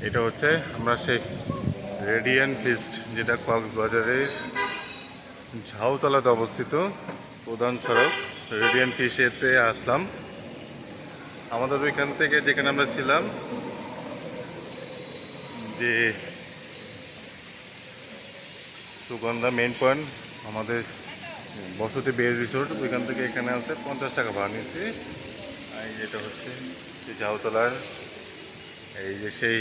এটা হচ্ছে আমরা সেই রেডিয়ান ফিস্ট, যেটা কক্সবাজারের ঝাউতলাতে অবস্থিত প্রধান সড়ক। রেডিয়ান ফিশেতে আসলাম। আমাদের ওইখান থেকে যেখানে আমরা ছিলাম, যে সুগন্ধা মেইন পয়েন্ট, আমাদের বসতি বে রিসোর্ট, ওইখান থেকে এখানে আসতে 50 টাকা ভাড়া নিচ্ছি। এই যেটা হচ্ছে সেই ঝাউতলার, এই যে সেই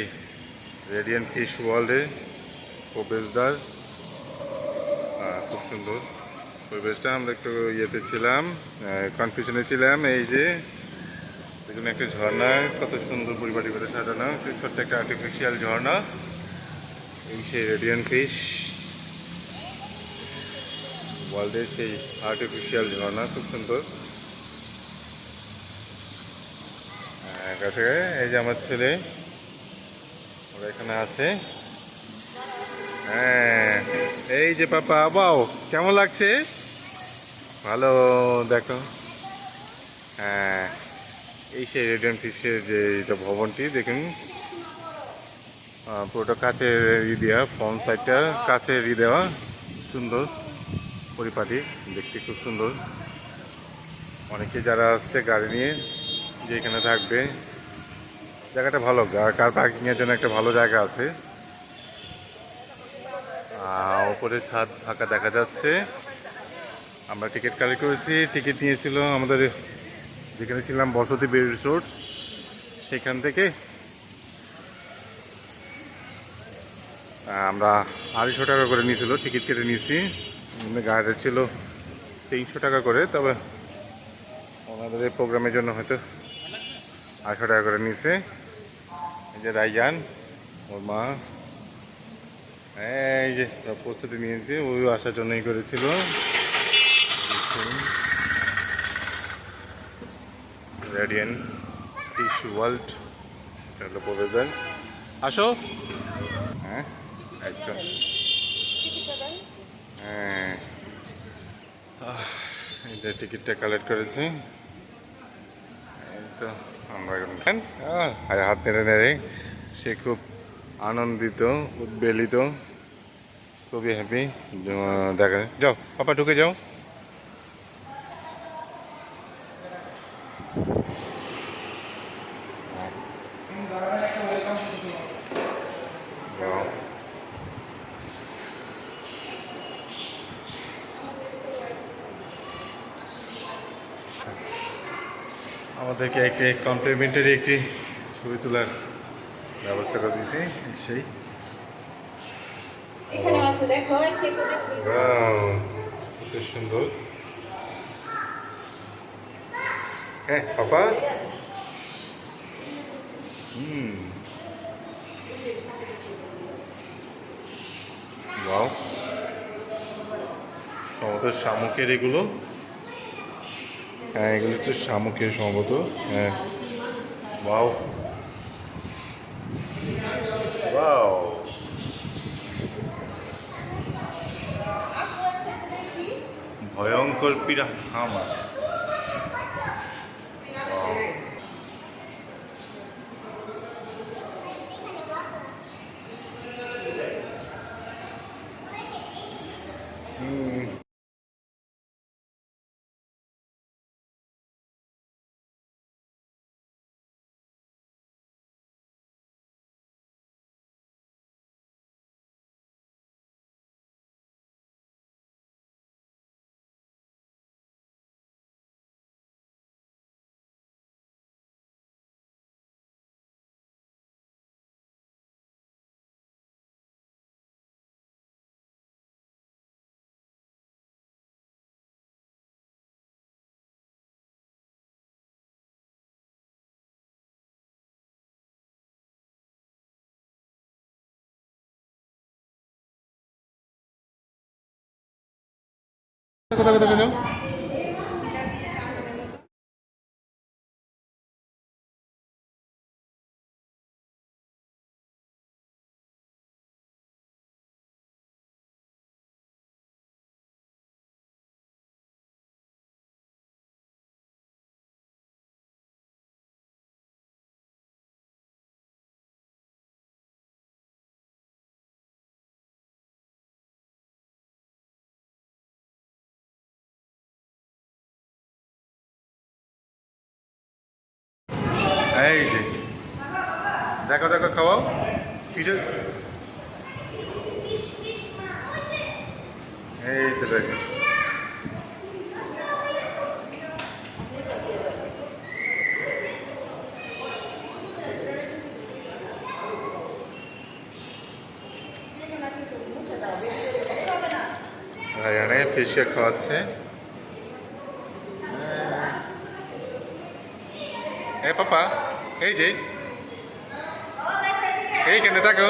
রেডিয়ান ফিশ ওয়ার্ল্ডের প্রবেশদ্বার। খুব সুন্দর পরিবেশটা। আমরা একটু ইয়েতে ছিলাম, কনফিউশনে ছিলাম। এই যে দেখুন একটা ঝর্ণা, কত সুন্দর পরিপাটি করে সাজানো, ছোট্ট একটা আর্টিফিশিয়াল ঝর্ণা। এই সেই রেডিয়ান ফিশ ওয়ার্ল্ডের সেই আর্টিফিশিয়াল ঝর্ণা, খুব সুন্দর। কাছে এই যে আমার ছেলে, ওরা এখানে আছে। হ্যাঁ, এই যে পাপা, বাও কেমন লাগছে? ভালো, দেখো। হ্যাঁ, এই সেই রেডিয়ান ফিশের যে এটা ভবনটি দেখুন, পুরোটা কাচের দেওয়া, ফ্রন্ট সাইডটা কাচের দেওয়া, সুন্দর পরিপাটি, দেখতে খুব সুন্দর। অনেকে যারা আসছে গাড়ি নিয়ে যে এখানে থাকবে, জায়গাটা ভালো, কার পার্কিংয়ের জন্য একটা ভালো জায়গা আছে। উপরে ছাদ ফাঁকা দেখা যাচ্ছে। আমরা টিকিট কালেক্ট করেছি, টিকিট নিয়েছিল আমাদের যেখানে ছিলাম বসতি বে রিসোর্ট, সেখান থেকে আমরা 250 টাকা করে নিয়েছিল, টিকিট কেটে নিয়েছি। গাড়িটা ছিল 300 টাকা করে, তবে ওনাদের এই প্রোগ্রামের জন্য হয়তো 250 টাকা করে নিয়েছে। এই যে রাইজান, ওর মা, এই যে সব প্রস্তুতি নিয়েছে, ওই আসার জন্যই করেছিল। রেডিয়ান ফিশ ওয়ার্ল্ড, এটা হলো প্রবেশদ্বার। আসো। হ্যাঁ, একদম। হ্যাঁ, এই যে টিকিটটা কালেক্ট করেছি। এই তো আমরা হাত নেড়ে নেড়ে, সে খুব আনন্দিত, উদ্বেলিত, খুবই হ্যাপি। দেখা যাও পাপা, ঢুকে যাও। যাও। আমাদেরকে একটি কমপ্লিমেন্টারি একটি ছবি তোলার ব্যবস্থা করে দিয়েছি। সেই কত সুন্দর। হ্যাঁ পাপা, হুম, ওয়াও, সম্ভবত শামুকের এগুলো। হ্যাঁ, এগুলো তো শামুকের সম্ভবত। হ্যাঁ, ওয়াও, ওয়াও, ভয়ঙ্কর পিরাহা মাছ। কোথায় কোথায় যাও। এই যে দেখো দেখো খাওয়াও কিছু এই তো দেখো রায়ানে ফিশকে খাওয়াচ্ছে এ পাপা এই যে এইখানে দেখো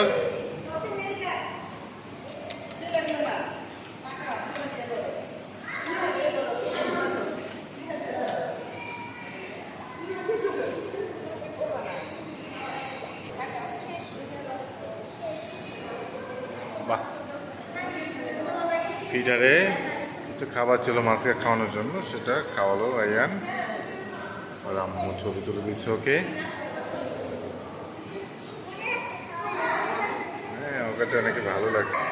বাহ ফিডারে কিছু খাবার ছিল মাছকে খাওয়ানোর জন্য সেটা খাওয়ালো রায়ান আর আম্মু ছবি তুলে দিচ্ছে ওকে হ্যাঁ ওকে নাকি ভালো লাগে